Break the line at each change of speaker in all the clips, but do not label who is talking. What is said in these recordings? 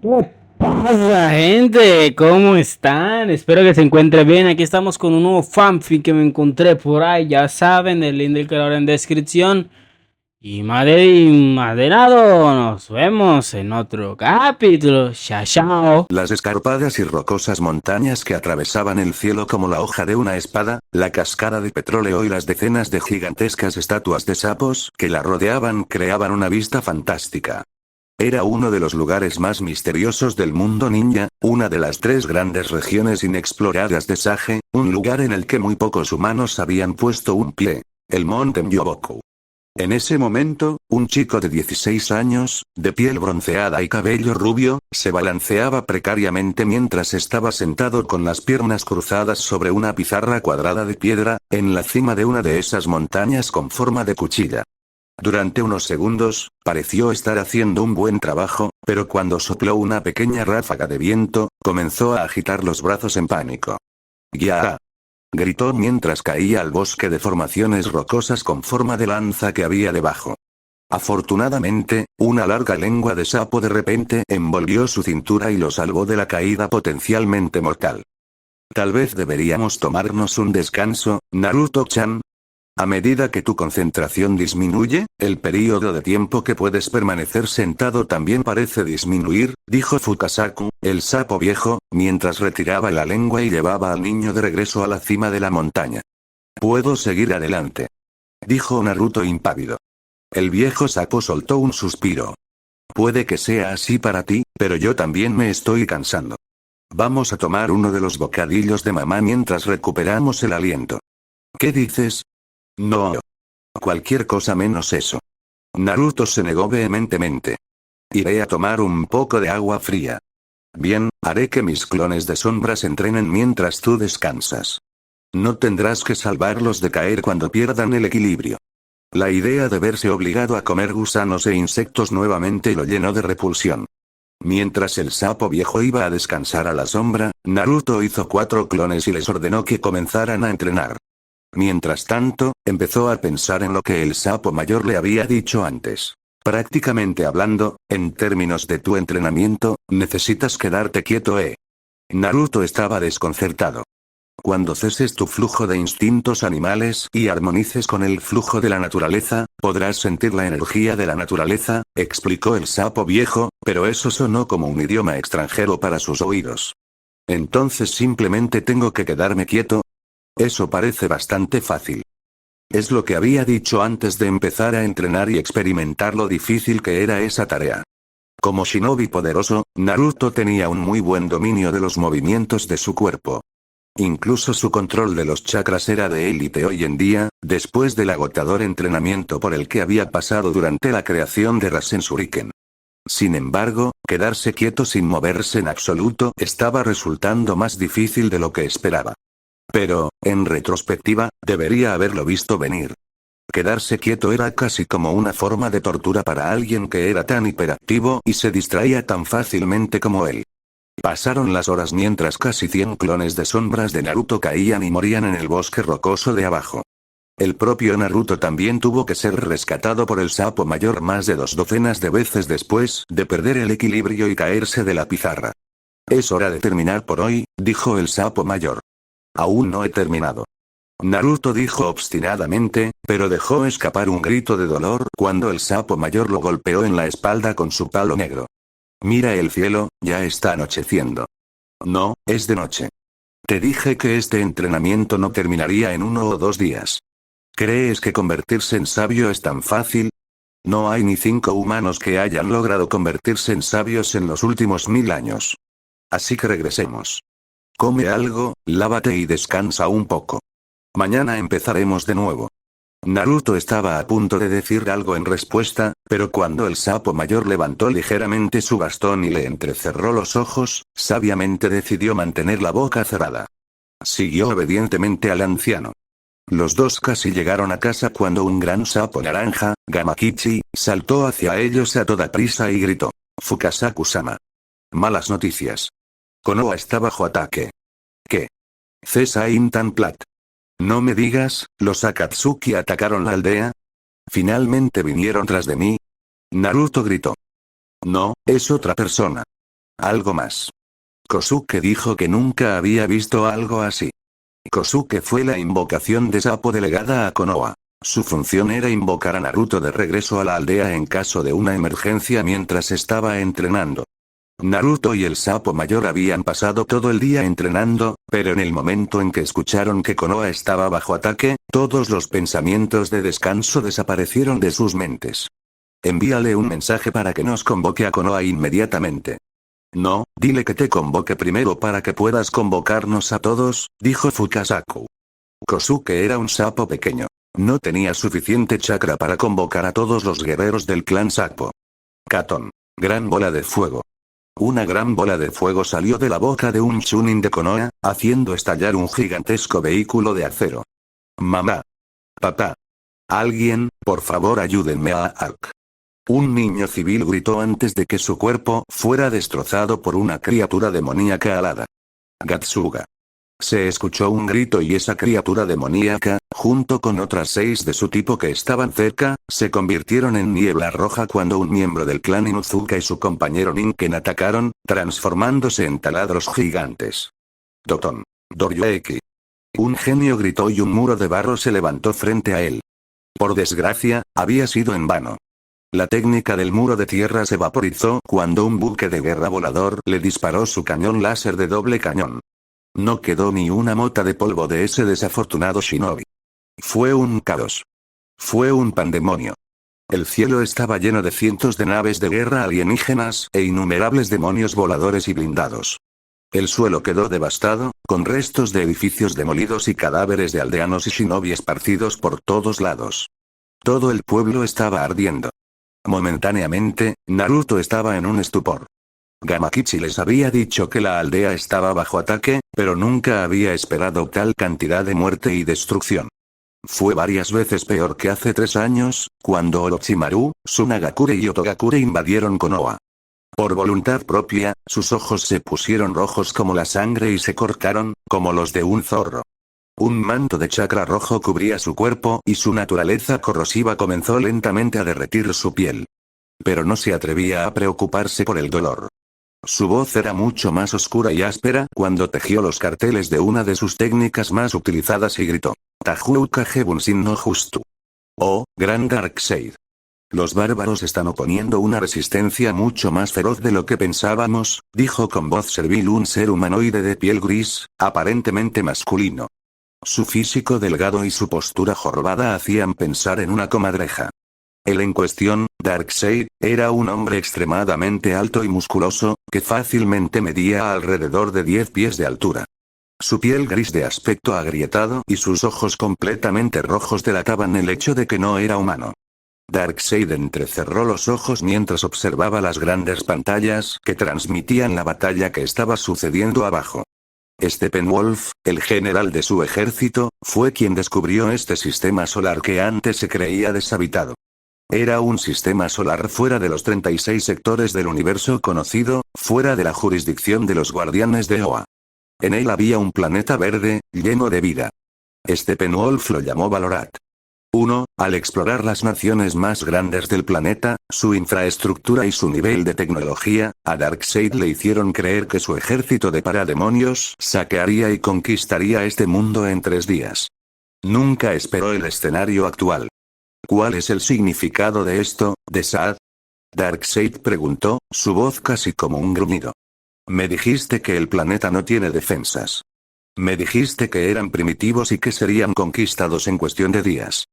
¿Qué pasa, gente? ¿Cómo están? Espero que se encuentre bien. Aquí estamos con un nuevo fanfic que me encontré por ahí. Ya saben, el link del creador en descripción. Y más de nada, nos vemos en otro capítulo. Chao, chao.
Las escarpadas y rocosas montañas que atravesaban el cielo como la hoja de una espada, la cascada de petróleo y las decenas de gigantescas estatuas de sapos que la rodeaban creaban una vista fantástica. Era uno de los lugares más misteriosos del mundo ninja, una de las tres grandes regiones inexploradas de Sage, un lugar en el que muy pocos humanos habían puesto un pie. El monte Myoboku. En ese momento, un chico de 16 años, de piel bronceada y cabello rubio, se balanceaba precariamente mientras estaba sentado con las piernas cruzadas sobre una pizarra cuadrada de piedra, en la cima de una de esas montañas con forma de cuchilla. Durante unos segundos, pareció estar haciendo un buen trabajo, pero cuando sopló una pequeña ráfaga de viento, comenzó a agitar los brazos en pánico. ¡Ya! Gritó mientras caía al bosque de formaciones rocosas con forma de lanza que había debajo. Afortunadamente, una larga lengua de sapo de repente envolvió su cintura y lo salvó de la caída potencialmente mortal. Tal vez deberíamos tomarnos un descanso, Naruto-chan. A medida que tu concentración disminuye, el período de tiempo que puedes permanecer sentado también parece disminuir, dijo Fukasaku, el sapo viejo, mientras retiraba la lengua y llevaba al niño de regreso a la cima de la montaña. Puedo seguir adelante, dijo Naruto impávido. El viejo sapo soltó un suspiro. Puede que sea así para ti, pero yo también me estoy cansando. Vamos a tomar uno de los bocadillos de mamá mientras recuperamos el aliento. ¿Qué dices? No. Cualquier cosa menos eso. Naruto se negó vehementemente. Iré a tomar un poco de agua fría. Bien, haré que mis clones de sombras entrenen mientras tú descansas. No tendrás que salvarlos de caer cuando pierdan el equilibrio. La idea de verse obligado a comer gusanos e insectos nuevamente lo llenó de repulsión. Mientras el sapo viejo iba a descansar a la sombra, Naruto hizo 4 clones y les ordenó que comenzaran a entrenar. Mientras tanto, empezó a pensar en lo que el sapo mayor le había dicho antes. Prácticamente hablando, en términos de tu entrenamiento, necesitas quedarte quieto, ¿eh? Naruto estaba desconcertado. Cuando ceses tu flujo de instintos animales y armonices con el flujo de la naturaleza, podrás sentir la energía de la naturaleza, explicó el sapo viejo, pero eso sonó como un idioma extranjero para sus oídos. Entonces simplemente tengo que quedarme quieto. Eso parece bastante fácil. Es lo que había dicho antes de empezar a entrenar y experimentar lo difícil que era esa tarea. Como shinobi poderoso, Naruto tenía un muy buen dominio de los movimientos de su cuerpo. Incluso su control de los chakras era de élite hoy en día, después del agotador entrenamiento por el que había pasado durante la creación de Rasen Shuriken. Sin embargo, quedarse quieto sin moverse en absoluto estaba resultando más difícil de lo que esperaba. Pero, en retrospectiva, debería haberlo visto venir. Quedarse quieto era casi como una forma de tortura para alguien que era tan hiperactivo y se distraía tan fácilmente como él. Pasaron las horas mientras casi 100 clones de sombras de Naruto caían y morían en el bosque rocoso de abajo. El propio Naruto también tuvo que ser rescatado por el sapo mayor más de 2 docenas de veces después de perder el equilibrio y caerse de la pizarra. Es hora de terminar por hoy, dijo el sapo mayor. Aún no he terminado. Naruto dijo obstinadamente, pero dejó escapar un grito de dolor cuando el sapo mayor lo golpeó en la espalda con su palo negro. Mira el cielo, ya está anocheciendo. No, es de noche. Te dije que este entrenamiento no terminaría en 1 o 2 días. ¿Crees que convertirse en sabio es tan fácil? No hay ni 5 humanos que hayan logrado convertirse en sabios en los últimos 1000 años. Así que regresemos. Come algo, lávate y descansa un poco. Mañana empezaremos de nuevo. Naruto estaba a punto de decir algo en respuesta, pero cuando el sapo mayor levantó ligeramente su bastón y le entrecerró los ojos, sabiamente decidió mantener la boca cerrada. Siguió obedientemente al anciano. Los dos casi llegaron a casa cuando un gran sapo naranja, Gamakichi, saltó hacia ellos a toda prisa y gritó. Fukasaku-sama. Malas noticias. Konoha está bajo ataque. ¿Qué? Cesa Intan-plat. No me digas, ¿los Akatsuki atacaron la aldea? ¿Finalmente vinieron tras de mí? Naruto gritó. No, es otra persona. Algo más. Kosuke dijo que nunca había visto algo así. Kosuke fue la invocación de sapo delegada a Konoha. Su función era invocar a Naruto de regreso a la aldea en caso de una emergencia mientras estaba entrenando. Naruto y el sapo mayor habían pasado todo el día entrenando, pero en el momento en que escucharon que Konoha estaba bajo ataque, todos los pensamientos de descanso desaparecieron de sus mentes. Envíale un mensaje para que nos convoque a Konoha inmediatamente. No, dile que te convoque primero para que puedas convocarnos a todos, dijo Fukasaku. Kosuke era un sapo pequeño. No tenía suficiente chakra para convocar a todos los guerreros del clan Sapo. Katon. Gran bola de fuego. Una gran bola de fuego salió de la boca de un Chunin de Konoha, haciendo estallar un gigantesco vehículo de acero. Mamá. Papá. Alguien, por favor ayúdenme a Ark. Un niño civil gritó antes de que su cuerpo fuera destrozado por una criatura demoníaca alada. Gatsuga. Se escuchó un grito y esa criatura demoníaca, junto con otras 6 de su tipo que estaban cerca, se convirtieron en niebla roja cuando un miembro del clan Inuzuka y su compañero Ninken atacaron, transformándose en taladros gigantes. Doton. Doryoeki. Un genio gritó y un muro de barro se levantó frente a él. Por desgracia, había sido en vano. La técnica del muro de tierra se vaporizó cuando un buque de guerra volador le disparó su cañón láser de doble cañón. No quedó ni una mota de polvo de ese desafortunado shinobi. Fue un caos. Fue un pandemonio. El cielo estaba lleno de cientos de naves de guerra alienígenas e innumerables demonios voladores y blindados. El suelo quedó devastado, con restos de edificios demolidos y cadáveres de aldeanos y shinobi esparcidos por todos lados. Todo el pueblo estaba ardiendo. Momentáneamente, Naruto estaba en un estupor. Gamakichi les había dicho que la aldea estaba bajo ataque, pero nunca había esperado tal cantidad de muerte y destrucción. Fue varias veces peor que hace 3 años, cuando Orochimaru, Tsunagakure y Otogakure invadieron Konoha. Por voluntad propia, sus ojos se pusieron rojos como la sangre y se cortaron, como los de un zorro. Un manto de chakra rojo cubría su cuerpo y su naturaleza corrosiva comenzó lentamente a derretir su piel. Pero no se atrevía a preocuparse por el dolor. Su voz era mucho más oscura y áspera cuando tejió los carteles de una de sus técnicas más utilizadas y gritó: Tajuuka Hebunsin no Justu. Oh, Gran Darkseid. Los bárbaros están oponiendo una resistencia mucho más feroz de lo que pensábamos, dijo con voz servil un ser humanoide de piel gris, aparentemente masculino. Su físico delgado y su postura jorobada hacían pensar en una comadreja. El en cuestión, Darkseid, era un hombre extremadamente alto y musculoso, que fácilmente medía alrededor de 10 pies de altura. Su piel gris de aspecto agrietado y sus ojos completamente rojos delataban el hecho de que no era humano. Darkseid entrecerró los ojos mientras observaba las grandes pantallas que transmitían la batalla que estaba sucediendo abajo. Steppenwolf, el general de su ejército, fue quien descubrió este sistema solar que antes se creía deshabitado. Era un sistema solar fuera de los 36 sectores del universo conocido, fuera de la jurisdicción de los guardianes de Oa. En él había un planeta verde, lleno de vida. Steppenwolf lo llamó Valorat. 1. Al explorar las naciones más grandes del planeta, su infraestructura y su nivel de tecnología, a Darkseid le hicieron creer que su ejército de parademonios saquearía y conquistaría este mundo en 3 días. Nunca esperó el escenario actual. ¿Cuál es el significado de esto, Desad? Darkseid preguntó, su voz casi como un gruñido. Me dijiste que el planeta no tiene defensas. Me dijiste que eran primitivos y que serían conquistados en cuestión de días.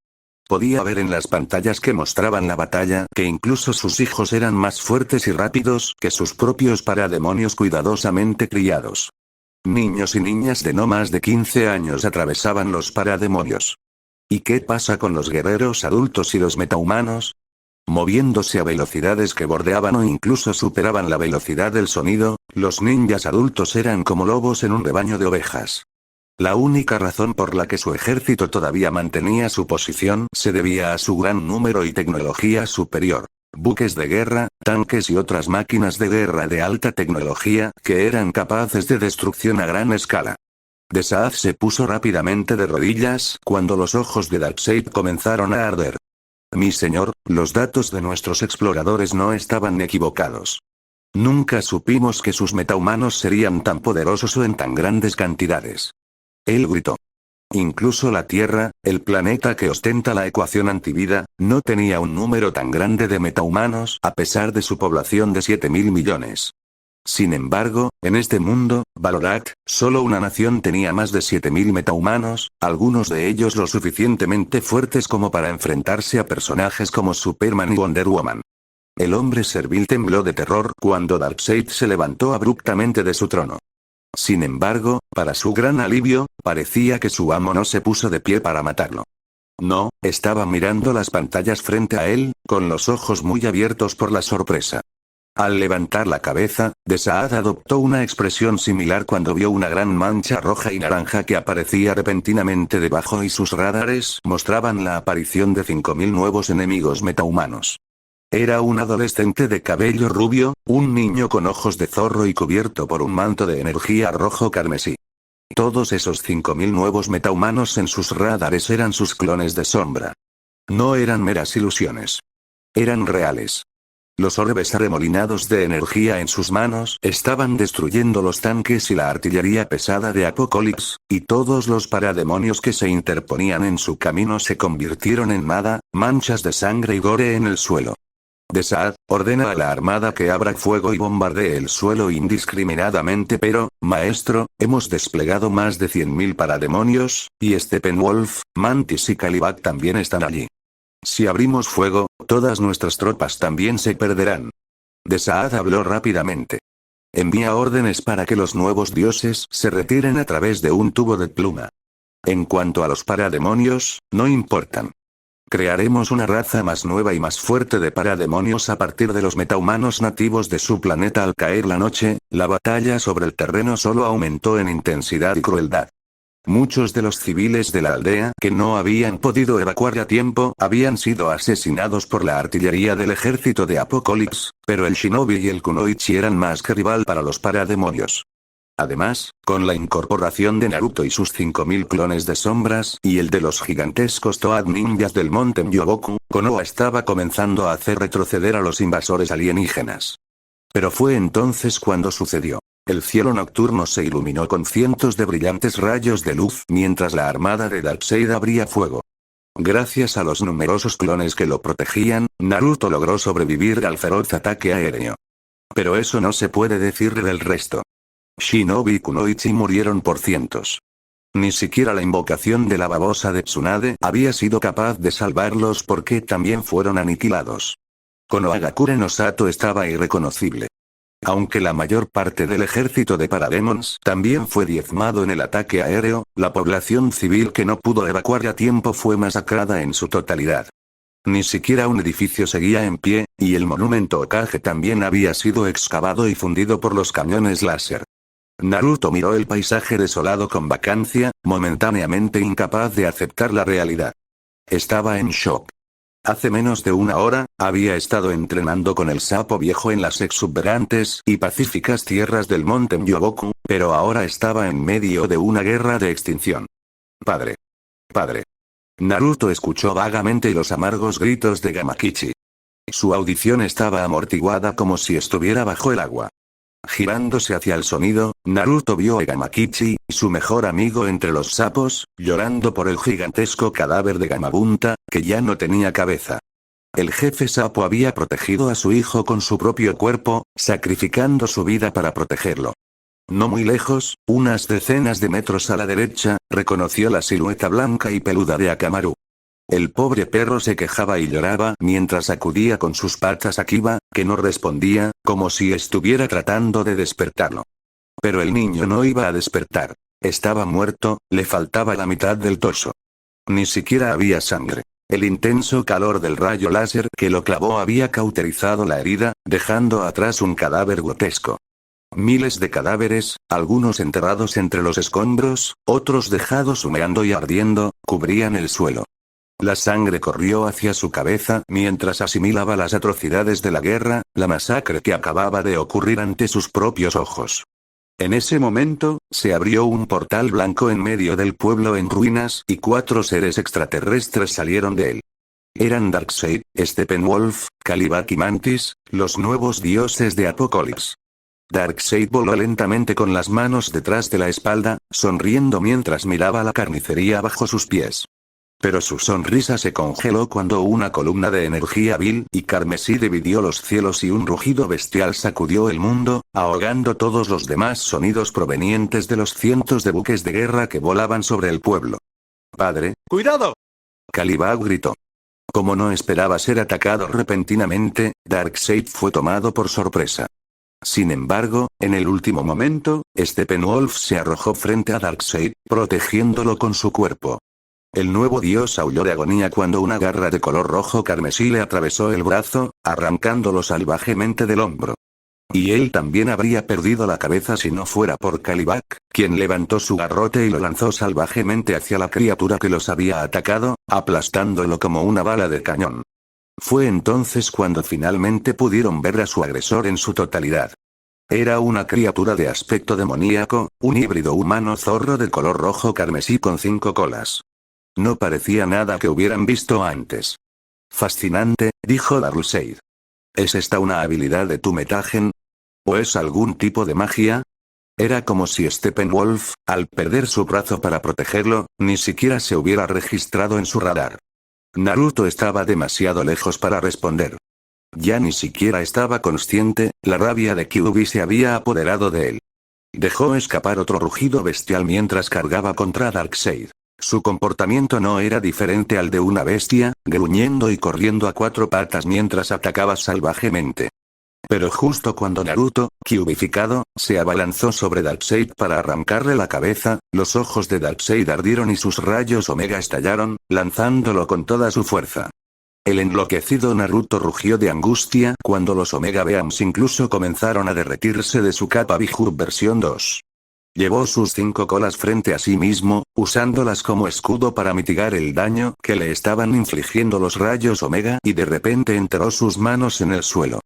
Podía ver en las pantallas que mostraban la batalla que incluso sus hijos eran más fuertes y rápidos que sus propios parademonios cuidadosamente criados. Niños y niñas de no más de 15 años atravesaban los parademonios. ¿Y qué pasa con los guerreros adultos y los metahumanos? Moviéndose a velocidades que bordeaban o incluso superaban la velocidad del sonido, los ninjas adultos eran como lobos en un rebaño de ovejas. La única razón por la que su ejército todavía mantenía su posición se debía a su gran número y tecnología superior. Buques de guerra, tanques y otras máquinas de guerra de alta tecnología que eran capaces de destrucción a gran escala. Desad se puso rápidamente de rodillas cuando los ojos de Darkseid comenzaron a arder. Mi señor, los datos de nuestros exploradores no estaban equivocados. Nunca supimos que sus metahumanos serían tan poderosos o en tan grandes cantidades. Él gritó. Incluso la Tierra, el planeta que ostenta la ecuación antivida, no tenía un número tan grande de metahumanos a pesar de su población de 7.000 millones. Sin embargo, en este mundo, Valorak, solo una nación tenía más de 7.000 metahumanos, algunos de ellos lo suficientemente fuertes como para enfrentarse a personajes como Superman y Wonder Woman. El hombre servil tembló de terror cuando Darkseid se levantó abruptamente de su trono. Sin embargo, para su gran alivio, parecía que su amo no se puso de pie para matarlo. No, estaba mirando las pantallas frente a él, con los ojos muy abiertos por la sorpresa. Al levantar la cabeza, Desaad adoptó una expresión similar cuando vio una gran mancha roja y naranja que aparecía repentinamente debajo y sus radares mostraban la aparición de 5.000 nuevos enemigos metahumanos. Era un adolescente de cabello rubio, un niño con ojos de zorro y cubierto por un manto de energía rojo carmesí. Todos esos 5.000 nuevos metahumanos en sus radares eran sus clones de sombra. No eran meras ilusiones. Eran reales. Los orbes arremolinados de energía en sus manos estaban destruyendo los tanques y la artillería pesada de Apocalipsis, y todos los parademonios que se interponían en su camino se convirtieron en nada, manchas de sangre y gore en el suelo. Desaad, ordena a la armada que abra fuego y bombardee el suelo indiscriminadamente, pero, maestro, hemos desplegado más de 100.000 parademonios, y Steppenwolf, Mantis y Caliban también están allí. Si abrimos fuego, todas nuestras tropas también se perderán. Desaad habló rápidamente. Envía órdenes para que los nuevos dioses se retiren a través de un tubo de pluma. En cuanto a los parademonios, no importan. Crearemos una raza más nueva y más fuerte de parademonios a partir de los metahumanos nativos de su planeta. Al caer la noche, la batalla sobre el terreno solo aumentó en intensidad y crueldad. Muchos de los civiles de la aldea que no habían podido evacuar a tiempo habían sido asesinados por la artillería del ejército de Apocalipsis, pero el Shinobi y el Kunoichi eran más que rival para los parademonios. Además, con la incorporación de Naruto y sus 5.000 clones de sombras y el de los gigantescos Toad ninjas del monte Myoboku, Konoha estaba comenzando a hacer retroceder a los invasores alienígenas. Pero fue entonces cuando sucedió. El cielo nocturno se iluminó con cientos de brillantes rayos de luz mientras la armada de Darkseid abría fuego. Gracias a los numerosos clones que lo protegían, Naruto logró sobrevivir al feroz ataque aéreo. Pero eso no se puede decir del resto. Shinobi y Kunoichi murieron por cientos. Ni siquiera la invocación de la babosa de Tsunade había sido capaz de salvarlos porque también fueron aniquilados. Konohagakure no Sato estaba irreconocible. Aunque la mayor parte del ejército de Parademons también fue diezmado en el ataque aéreo, la población civil que no pudo evacuar a tiempo fue masacrada en su totalidad. Ni siquiera un edificio seguía en pie, y el monumento Hokage también había sido excavado y fundido por los cañones láser. Naruto miró el paisaje desolado con vacancia, momentáneamente incapaz de aceptar la realidad. Estaba en shock. Hace menos de una hora, había estado entrenando con el sapo viejo en las exuberantes y pacíficas tierras del monte Myoboku, pero ahora estaba en medio de una guerra de extinción. Padre. Padre. Naruto escuchó vagamente los amargos gritos de Gamakichi. Su audición estaba amortiguada como si estuviera bajo el agua. Girándose hacia el sonido, Naruto vio a Gamakichi, su mejor amigo entre los sapos, llorando por el gigantesco cadáver de Gamabunta, que ya no tenía cabeza. El jefe sapo había protegido a su hijo con su propio cuerpo, sacrificando su vida para protegerlo. No muy lejos, unas decenas de metros a la derecha, reconoció la silueta blanca y peluda de Akamaru. El pobre perro se quejaba y lloraba mientras sacudía con sus patas a Kiba, que no respondía, como si estuviera tratando de despertarlo. Pero el niño no iba a despertar. Estaba muerto, le faltaba la mitad del torso. Ni siquiera había sangre. El intenso calor del rayo láser que lo clavó había cauterizado la herida, dejando atrás un cadáver grotesco. Miles de cadáveres, algunos enterrados entre los escombros, otros dejados humeando y ardiendo, cubrían el suelo. La sangre corrió hacia su cabeza mientras asimilaba las atrocidades de la guerra, la masacre que acababa de ocurrir ante sus propios ojos. En ese momento, se abrió un portal blanco en medio del pueblo en ruinas y 4 seres extraterrestres salieron de él. Eran Darkseid, Steppenwolf, Kalibak y Mantis, los nuevos dioses de Apokolips. Darkseid voló lentamente con las manos detrás de la espalda, sonriendo mientras miraba la carnicería bajo sus pies. Pero su sonrisa se congeló cuando una columna de energía vil y carmesí dividió los cielos y un rugido bestial sacudió el mundo, ahogando todos los demás sonidos provenientes de los cientos de buques de guerra que volaban sobre el pueblo. ¡Padre! ¡Cuidado! Kalibak gritó. Como no esperaba ser atacado repentinamente, Darkseid fue tomado por sorpresa. Sin embargo, en el último momento, Steppenwolf se arrojó frente a Darkseid, protegiéndolo con su cuerpo. El nuevo dios aulló de agonía cuando una garra de color rojo carmesí le atravesó el brazo, arrancándolo salvajemente del hombro. Y él también habría perdido la cabeza si no fuera por Kalibak, quien levantó su garrote y lo lanzó salvajemente hacia la criatura que los había atacado, aplastándolo como una bala de cañón. Fue entonces cuando finalmente pudieron ver a su agresor en su totalidad. Era una criatura de aspecto demoníaco, un híbrido humano zorro de color rojo carmesí con 5 colas. No parecía nada que hubieran visto antes. Fascinante, dijo Darkseid. ¿Es esta una habilidad de tu Metagen? ¿O es algún tipo de magia? Era como si Steppenwolf, al perder su brazo para protegerlo, ni siquiera se hubiera registrado en su radar. Naruto estaba demasiado lejos para responder. Ya ni siquiera estaba consciente, la rabia de Kyuubi se había apoderado de él. Dejó escapar otro rugido bestial mientras cargaba contra Darkseid. Su comportamiento no era diferente al de una bestia, gruñendo y corriendo a 4 patas mientras atacaba salvajemente. Pero justo cuando Naruto, Kyuubificado, se abalanzó sobre Darkseid para arrancarle la cabeza, los ojos de Darkseid ardieron y sus rayos Omega estallaron, lanzándolo con toda su fuerza. El enloquecido Naruto rugió de angustia cuando los Omega Beams incluso comenzaron a derretirse de su capa Biju versión 2. Llevó sus 5 colas frente a sí mismo, usándolas como escudo para mitigar el daño que le estaban infligiendo los rayos Omega y de repente enterró sus manos en el suelo.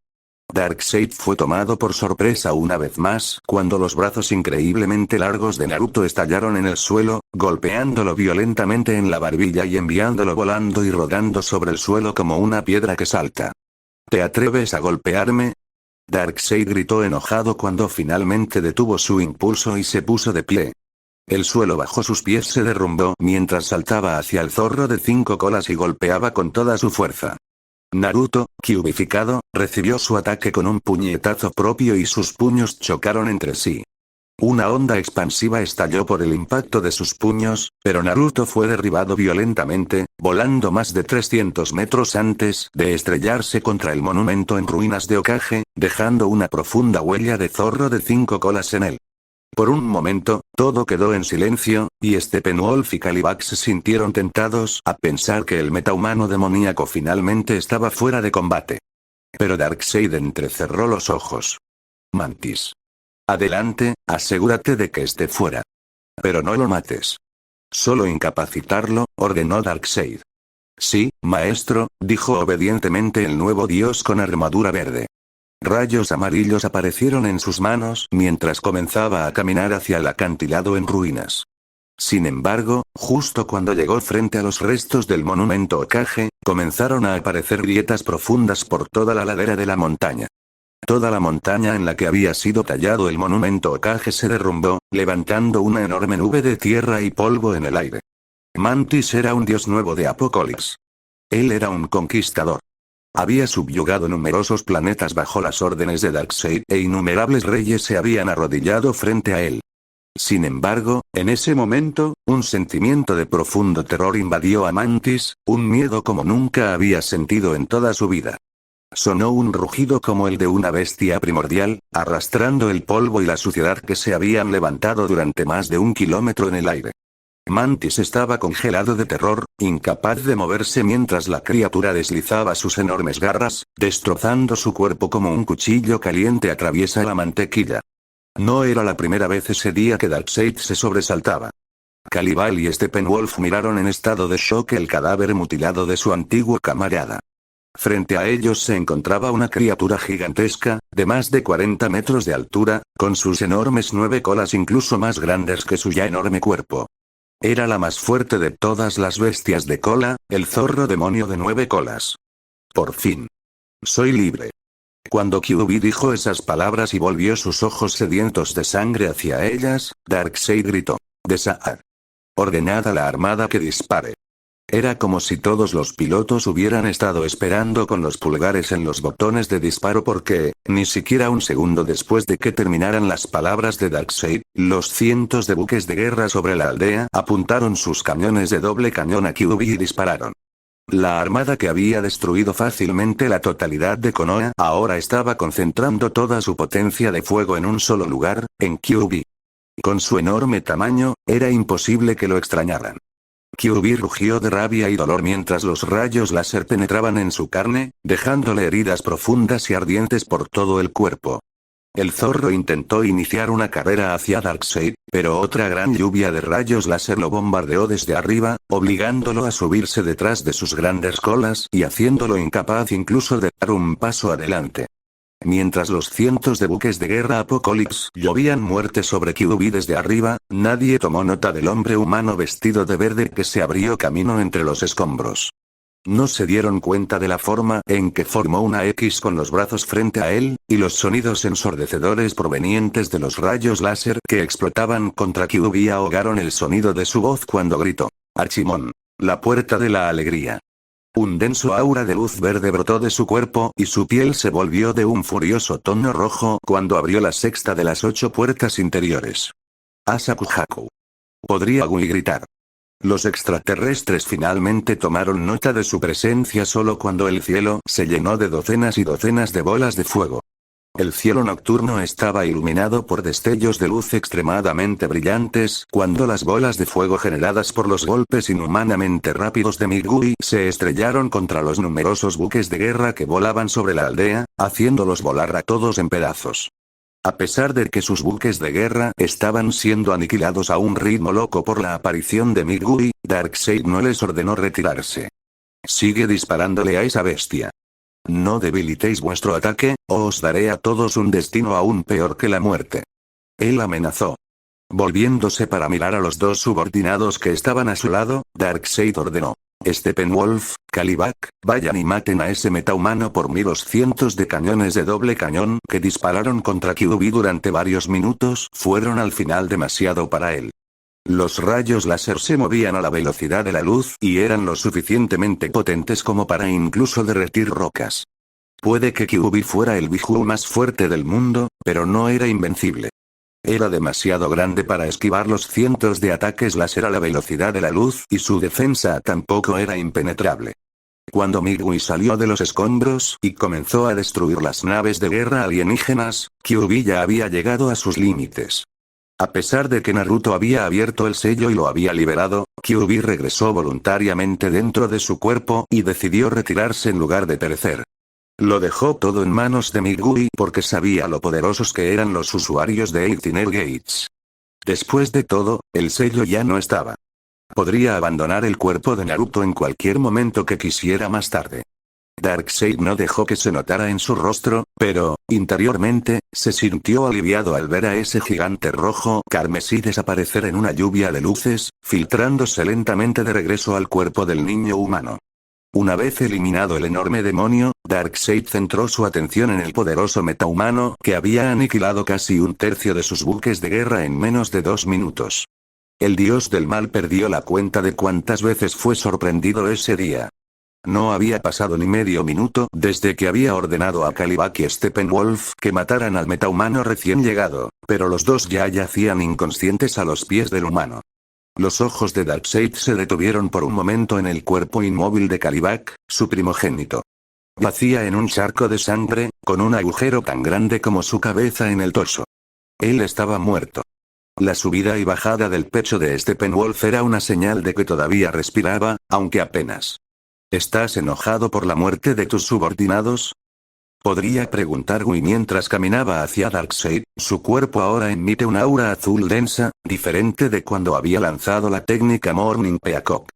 Darkseid fue tomado por sorpresa una vez más cuando los brazos increíblemente largos de Naruto estallaron en el suelo, golpeándolo violentamente en la barbilla y enviándolo volando y rodando sobre el suelo como una piedra que salta. ¿Te atreves a golpearme? Darkseid gritó enojado cuando finalmente detuvo su impulso y se puso de pie. El suelo bajo sus pies se derrumbó mientras saltaba hacia el zorro de 5 colas y golpeaba con toda su fuerza. Naruto, Kyuubificado, recibió su ataque con un puñetazo propio y sus puños chocaron entre sí. Una onda expansiva estalló por el impacto de sus puños, pero Naruto fue derribado violentamente, volando más de 300 metros antes de estrellarse contra el monumento en ruinas de Hokage, dejando una profunda huella de zorro de 5 colas en él. Por un momento, todo quedó en silencio, y Steppenwolf y Kalibak se sintieron tentados a pensar que el metahumano demoníaco finalmente estaba fuera de combate. Pero Darkseid entrecerró los ojos. Mantis. Adelante, asegúrate de que esté fuera. Pero no lo mates. Solo incapacitarlo, ordenó Darkseid. Sí, maestro, dijo obedientemente el nuevo dios con armadura verde. Rayos amarillos aparecieron en sus manos mientras comenzaba a caminar hacia el acantilado en ruinas. Sin embargo, justo cuando llegó frente a los restos del monumento Hokage, comenzaron a aparecer grietas profundas por toda la ladera de la montaña. Toda la montaña en la que había sido tallado el monumento Hokage se derrumbó, levantando una enorme nube de tierra y polvo en el aire. Mantis era un dios nuevo de Apokolips. Él era un conquistador. Había subyugado numerosos planetas bajo las órdenes de Darkseid e innumerables reyes se habían arrodillado frente a él. Sin embargo, en ese momento, un sentimiento de profundo terror invadió a Mantis, un miedo como nunca había sentido en toda su vida. Sonó un rugido como el de una bestia primordial, arrastrando el polvo y la suciedad que se habían levantado durante más de 1 kilómetro en el aire. Mantis estaba congelado de terror, incapaz de moverse mientras la criatura deslizaba sus enormes garras, destrozando su cuerpo como un cuchillo caliente atraviesa la mantequilla. No era la primera vez ese día que Darkseid se sobresaltaba. Kalibak y Steppenwolf miraron en estado de shock el cadáver mutilado de su antiguo camarada. Frente a ellos se encontraba una criatura gigantesca, de más de 40 metros de altura, con sus enormes 9 colas incluso más grandes que su ya enorme cuerpo. Era la más fuerte de todas las bestias de cola, el zorro demonio de 9 colas. Por fin. Soy libre. Cuando QB dijo esas palabras y volvió sus ojos sedientos de sangre hacia ellas, Darkseid gritó. Desaad. Ordenad a la armada que dispare. Era como si todos los pilotos hubieran estado esperando con los pulgares en los botones de disparo porque, ni siquiera un segundo después de que terminaran las palabras de Darkseid, los cientos de buques de guerra sobre la aldea apuntaron sus cañones de doble cañón a QB y dispararon. La armada que había destruido fácilmente la totalidad de Konoha ahora estaba concentrando toda su potencia de fuego en un solo lugar, en QB. Con su enorme tamaño, era imposible que lo extrañaran. QB rugió de rabia y dolor mientras los rayos láser penetraban en su carne, dejándole heridas profundas y ardientes por todo el cuerpo. El zorro intentó iniciar una carrera hacia Darkseid, pero otra gran lluvia de rayos láser lo bombardeó desde arriba, obligándolo a subirse detrás de sus grandes colas y haciéndolo incapaz incluso de dar un paso adelante. Mientras los cientos de buques de guerra Apocalypse llovían muerte sobre QB desde arriba, nadie tomó nota del hombre humano vestido de verde que se abrió camino entre los escombros. No se dieron cuenta de la forma en que formó una X con los brazos frente a él, y los sonidos ensordecedores provenientes de los rayos láser que explotaban contra QB ahogaron el sonido de su voz cuando gritó. Archimon. La puerta de la alegría. Un denso aura de luz verde brotó de su cuerpo y su piel se volvió de un furioso tono rojo cuando abrió la sexta de las 8 puertas interiores. Asakuhaku. Podría gritar. Los extraterrestres finalmente tomaron nota de su presencia solo cuando el cielo se llenó de docenas y docenas de bolas de fuego. El cielo nocturno estaba iluminado por destellos de luz extremadamente brillantes cuando las bolas de fuego generadas por los golpes inhumanamente rápidos de Migui se estrellaron contra los numerosos buques de guerra que volaban sobre la aldea, haciéndolos volar a todos en pedazos. A pesar de que sus buques de guerra estaban siendo aniquilados a un ritmo loco por la aparición de Migui, Darkseid no les ordenó retirarse. Sigue disparándole a esa bestia. No debilitéis vuestro ataque, o os daré a todos un destino aún peor que la muerte. Él amenazó. Volviéndose para mirar a los dos subordinados que estaban a su lado, Darkseid ordenó. Steppenwolf, Kalibak, vayan y maten a ese metahumano por mí. Los cientos de cañones de doble cañón que dispararon contra QB durante varios minutos fueron al final demasiado para él. Los rayos láser se movían a la velocidad de la luz y eran lo suficientemente potentes como para incluso derretir rocas. Puede que QB fuera el Biju más fuerte del mundo, pero no era invencible. Era demasiado grande para esquivar los cientos de ataques láser a la velocidad de la luz y su defensa tampoco era impenetrable. Cuando Migui salió de los escombros y comenzó a destruir las naves de guerra alienígenas, QB ya había llegado a sus límites. A pesar de que Naruto había abierto el sello y lo había liberado, QB regresó voluntariamente dentro de su cuerpo y decidió retirarse en lugar de perecer. Lo dejó todo en manos de Migui porque sabía lo poderosos que eran los usuarios de 18 Gates. Después de todo, el sello ya no estaba. Podría abandonar el cuerpo de Naruto en cualquier momento que quisiera más tarde. Darkseid no dejó que se notara en su rostro, pero, interiormente, se sintió aliviado al ver a ese gigante rojo carmesí desaparecer en una lluvia de luces, filtrándose lentamente de regreso al cuerpo del niño humano. Una vez eliminado el enorme demonio, Darkseid centró su atención en el poderoso metahumano que había aniquilado casi un tercio de sus buques de guerra en menos de 2 minutos. El dios del mal perdió la cuenta de cuántas veces fue sorprendido ese día. No había pasado ni medio minuto desde que había ordenado a Kalibak y Steppenwolf que mataran al metahumano recién llegado, pero los dos ya yacían inconscientes a los pies del humano. Los ojos de Darkseid se detuvieron por un momento en el cuerpo inmóvil de Kalibak, su primogénito. Yacía en un charco de sangre, con un agujero tan grande como su cabeza en el torso. Él estaba muerto. La subida y bajada del pecho de Steppenwolf era una señal de que todavía respiraba, aunque apenas. ¿Estás enojado por la muerte de tus subordinados? Podría preguntar Gui mientras caminaba hacia Darkseid. Su cuerpo ahora emite una aura azul densa, diferente de cuando había lanzado la técnica Morning Peacock.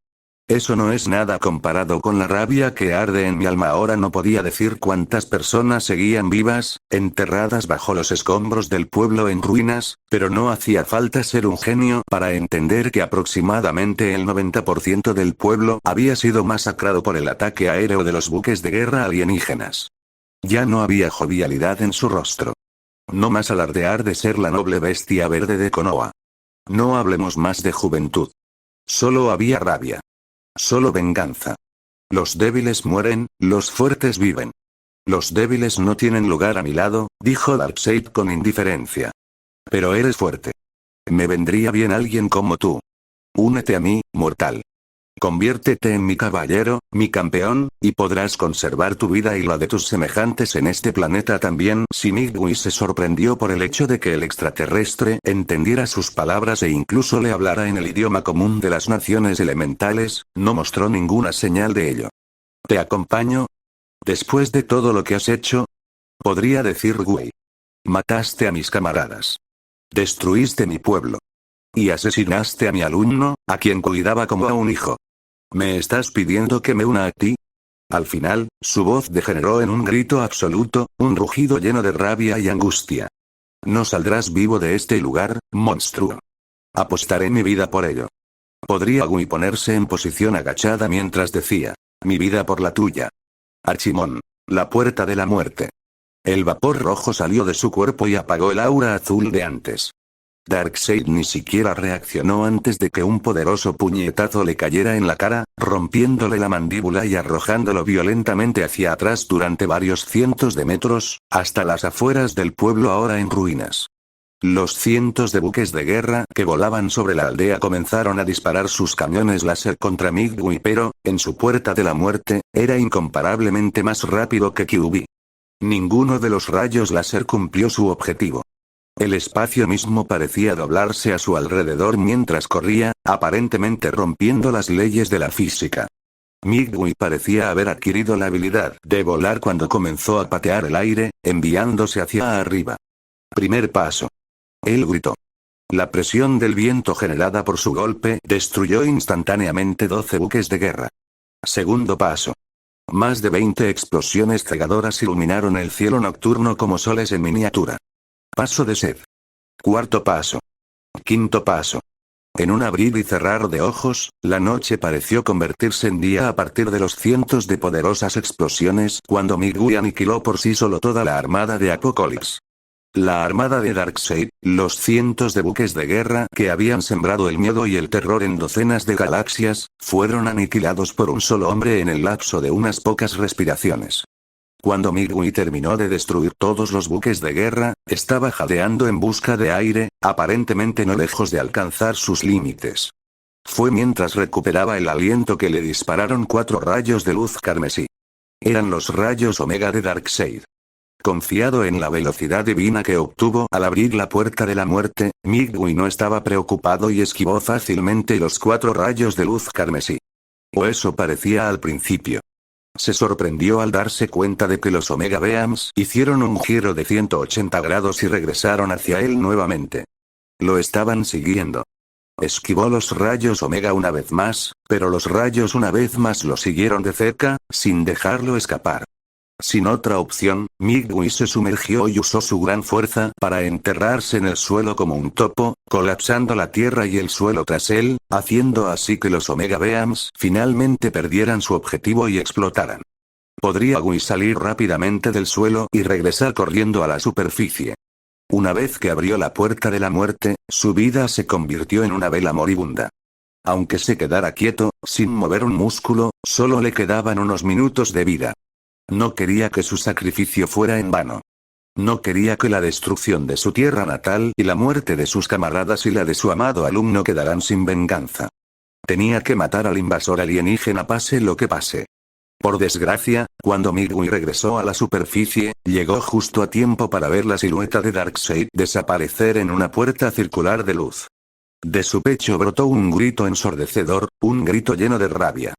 Eso no es nada comparado con la rabia que arde en mi alma. Ahora no podía decir cuántas personas seguían vivas, enterradas bajo los escombros del pueblo en ruinas, pero no hacía falta ser un genio para entender que aproximadamente el 90% del pueblo había sido masacrado por el ataque aéreo de los buques de guerra alienígenas. Ya no había jovialidad en su rostro. No más alardear de ser la noble bestia verde de Konoha. No hablemos más de juventud. Solo había rabia. Solo venganza. Los débiles mueren, los fuertes viven. Los débiles no tienen lugar a mi lado, dijo Darkseid con indiferencia. Pero eres fuerte. Me vendría bien alguien como tú. Únete a mí, mortal. Conviértete en mi caballero, mi campeón, y podrás conservar tu vida y la de tus semejantes en este planeta también. Shimigui se sorprendió por el hecho de que el extraterrestre entendiera sus palabras e incluso le hablara en el idioma común de las naciones elementales, no mostró ninguna señal de ello. ¿Te acompaño? Después de todo lo que has hecho, podría decir Gui. Mataste a mis camaradas. Destruiste mi pueblo. Y asesinaste a mi alumno, a quien cuidaba como a un hijo. ¿Me estás pidiendo que me una a ti? Al final, su voz degeneró en un grito absoluto, un rugido lleno de rabia y angustia. No saldrás vivo de este lugar, monstruo. Apostaré mi vida por ello. Podría Gui ponerse en posición agachada mientras decía, mi vida por la tuya. Archimon. La puerta de la muerte. El vapor rojo salió de su cuerpo y apagó el aura azul de antes. Darkseid ni siquiera reaccionó antes de que un poderoso puñetazo le cayera en la cara, rompiéndole la mandíbula y arrojándolo violentamente hacia atrás durante varios cientos de metros, hasta las afueras del pueblo ahora en ruinas. Los cientos de buques de guerra que volaban sobre la aldea comenzaron a disparar sus cañones láser contra Migui, pero, en su puerta de la muerte, era incomparablemente más rápido que Kyuubi. Ninguno de los rayos láser cumplió su objetivo. El espacio mismo parecía doblarse a su alrededor mientras corría, aparentemente rompiendo las leyes de la física. Migui parecía haber adquirido la habilidad de volar cuando comenzó a patear el aire, enviándose hacia arriba. Primer paso. Él gritó. La presión del viento generada por su golpe destruyó instantáneamente 12 buques de guerra. Segundo paso. Más de 20 explosiones cegadoras iluminaron el cielo nocturno como soles en miniatura. Paso de sed. Cuarto paso. Quinto paso. En un abrir y cerrar de ojos, la noche pareció convertirse en día a partir de los cientos de poderosas explosiones cuando Migui aniquiló por sí solo toda la armada de Apocalypse. La armada de Darkseid, los cientos de buques de guerra que habían sembrado el miedo y el terror en docenas de galaxias, fueron aniquilados por un solo hombre en el lapso de unas pocas respiraciones. Cuando Migui terminó de destruir todos los buques de guerra, estaba jadeando en busca de aire, aparentemente no lejos de alcanzar sus límites. Fue mientras recuperaba el aliento que le dispararon 4 rayos de luz carmesí. Eran los rayos Omega de Darkseid. Confiado en la velocidad divina que obtuvo al abrir la puerta de la muerte, Migui no estaba preocupado y esquivó fácilmente los 4 rayos de luz carmesí. O eso parecía al principio. Se sorprendió al darse cuenta de que los Omega Beams hicieron un giro de 180 grados y regresaron hacia él nuevamente. Lo estaban siguiendo. Esquivó los rayos Omega una vez más, pero los rayos una vez más lo siguieron de cerca, sin dejarlo escapar. Sin otra opción, Migui se sumergió y usó su gran fuerza para enterrarse en el suelo como un topo, colapsando la tierra y el suelo tras él, haciendo así que los Omega Beams finalmente perdieran su objetivo y explotaran. Podría Gui salir rápidamente del suelo y regresar corriendo a la superficie. Una vez que abrió la puerta de la muerte, su vida se convirtió en una vela moribunda. Aunque se quedara quieto, sin mover un músculo, solo le quedaban unos minutos de vida. No quería que su sacrificio fuera en vano. No quería que la destrucción de su tierra natal y la muerte de sus camaradas y la de su amado alumno quedaran sin venganza. Tenía que matar al invasor alienígena pase lo que pase. Por desgracia, cuando Migui regresó a la superficie, llegó justo a tiempo para ver la silueta de Darkseid desaparecer en una puerta circular de luz. De su pecho brotó un grito ensordecedor, un grito lleno de rabia.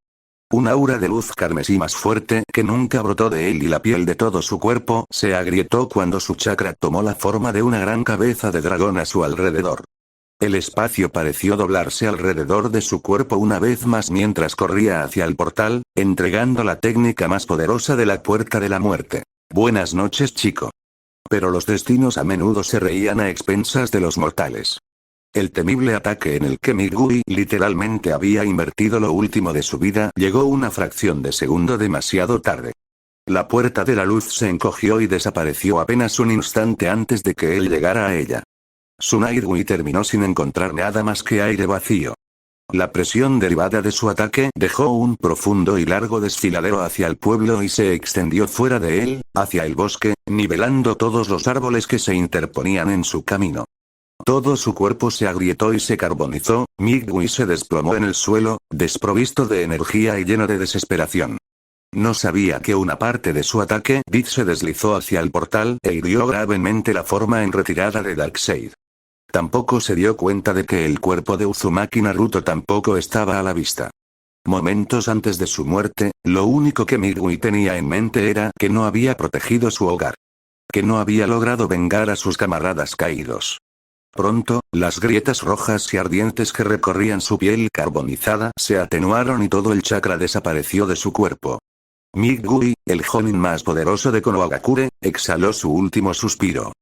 Un aura de luz carmesí más fuerte que nunca brotó de él y la piel de todo su cuerpo se agrietó cuando su chakra tomó la forma de una gran cabeza de dragón a su alrededor. El espacio pareció doblarse alrededor de su cuerpo una vez más mientras corría hacia el portal, entregando la técnica más poderosa de la Puerta de la Muerte. Buenas noches, chico. Pero los destinos a menudo se reían a expensas de los mortales. El temible ataque en el que Migui literalmente había invertido lo último de su vida llegó una fracción de segundo demasiado tarde. La Puerta de la Luz se encogió y desapareció apenas un instante antes de que él llegara a ella. Tsunade terminó sin encontrar nada más que aire vacío. La presión derivada de su ataque dejó un profundo y largo desfiladero hacia el pueblo y se extendió fuera de él, hacia el bosque, nivelando todos los árboles que se interponían en su camino. Todo su cuerpo se agrietó y se carbonizó. Migui se desplomó en el suelo, desprovisto de energía y lleno de desesperación. No sabía que una parte de su ataque se deslizó hacia el portal e hirió gravemente la forma en retirada de Darkseid. Tampoco se dio cuenta de que el cuerpo de Uzumaki Naruto tampoco estaba a la vista. Momentos antes de su muerte, lo único que Migui tenía en mente era que no había protegido su hogar. Que no había logrado vengar a sus camaradas caídos. Pronto, las grietas rojas y ardientes que recorrían su piel carbonizada se atenuaron y todo el chakra desapareció de su cuerpo. Migui, el Jonin más poderoso de Konohagakure, exhaló su último suspiro.